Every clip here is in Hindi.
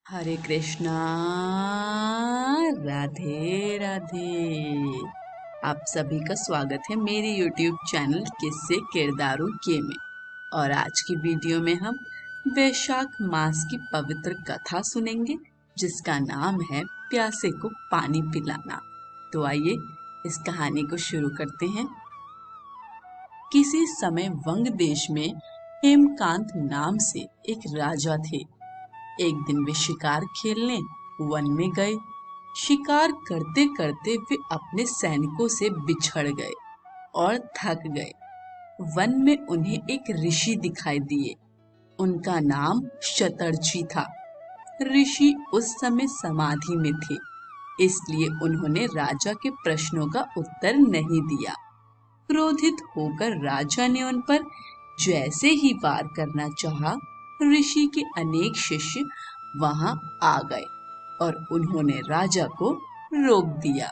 हरे कृष्णा। राधे राधे। आप सभी का स्वागत है मेरे YouTube चैनल किस्से किरदारों के में। और आज की वीडियो में हम वैशाख मास की पवित्र कथा सुनेंगे जिसका नाम है प्यासे को पानी पिलाना। तो आइए इस कहानी को शुरू करते हैं। किसी समय वंग देश में हेमकांत नाम से एक राजा थे। एक दिन वे शिकार खेलने वन में गए। शिकार करते करते वे अपने सैनिकों से बिछड़ गए और थक गए। वन में उन्हें एक ऋषि दिखाई दिए। उनका नाम शतर्जी था। ऋषि उस समय समाधि में थे, इसलिए उन्होंने राजा के प्रश्नों का उत्तर नहीं दिया। क्रोधित होकर राजा ने उन पर जैसे ही वार करना चाहा, ऋषि के अनेक शिष्य वहां आ गए और उन्होंने राजा को रोक दिया।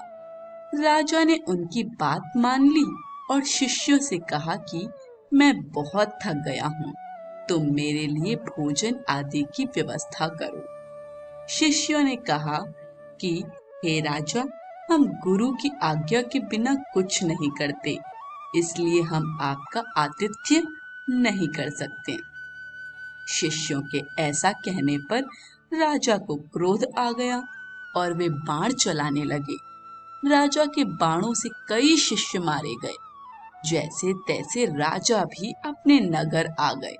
राजा ने उनकी बात मान ली और शिष्यों से कहा कि मैं बहुत थक गया हूँ, तुम मेरे लिए भोजन आदि की व्यवस्था करो। शिष्यों ने कहा कि हे राजा, हम गुरु की आज्ञा के बिना कुछ नहीं करते, इसलिए हम आपका आतिथ्य नहीं कर सकते। शिष्यों के ऐसा कहने पर राजा को क्रोध आ गया और वे बाण चलाने लगे। राजा के बाणों से कई शिष्य मारे गए। जैसे तैसे राजा भी अपने नगर आ गए।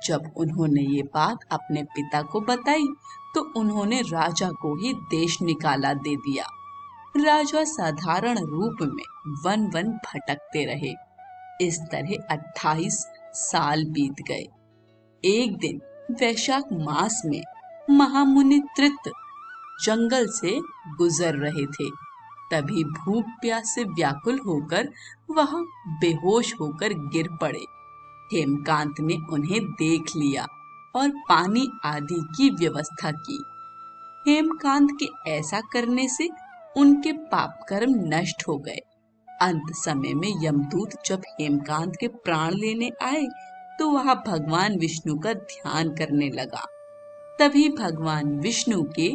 जब उन्होंने ये बात अपने पिता को बताई तो उन्होंने राजा को ही देश निकाला दे दिया। राजा साधारण रूप में वन वन भटकते रहे। इस तरह 28 साल बीत गए। एक दिन वैशाख मास में महामुनि तृत जंगल से गुजर रहे थे। तभी भूख प्यास से व्याकुल होकर वह बेहोश होकर गिर पड़े। हेमकांत ने उन्हें देख लिया और पानी आदि की व्यवस्था की। हेमकांत के ऐसा करने से उनके पाप कर्म नष्ट हो गए। अंत समय में यमदूत जब हेमकांत के प्राण लेने आए तो वह भगवान विष्णु का ध्यान करने लगा। तभी भगवान विष्णु के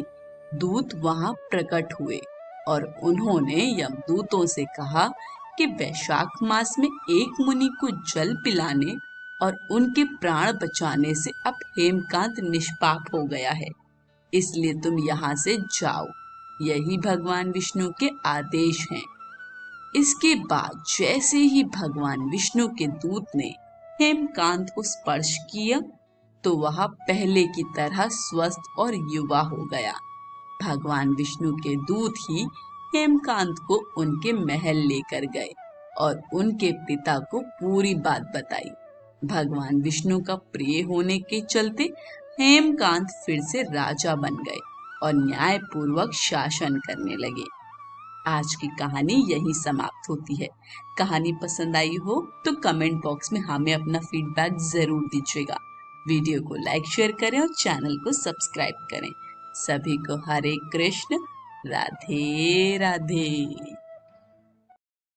दूत वहां प्रकट हुए और उन्होंने यमदूतों से कहा कि वैशाख मास में एक मुनि को जल पिलाने और उनके प्राण बचाने से अब हेमकांत निष्पाप हो गया है, इसलिए तुम यहाँ से जाओ। यही भगवान विष्णु के आदेश हैं। इसके बाद जैसे ही भगवान विष्णु के दूत ने हेमकांत को स्पर्श किया तो वह पहले की तरह स्वस्थ और युवा हो गया। भगवान विष्णु के दूत ही हेमकांत को उनके महल लेकर गए और उनके पिता को पूरी बात बताई। भगवान विष्णु का प्रिय होने के चलते हेमकांत फिर से राजा बन गए और न्याय पूर्वक शासन करने लगे। आज की कहानी यही समाप्त होती है। कहानी पसंद आई हो तो कमेंट बॉक्स में हमें अपना फीडबैक जरूर दीजिएगा। वीडियो को लाइक शेयर करें और चैनल को सब्सक्राइब करें। सभी को हरे कृष्ण। राधे राधे।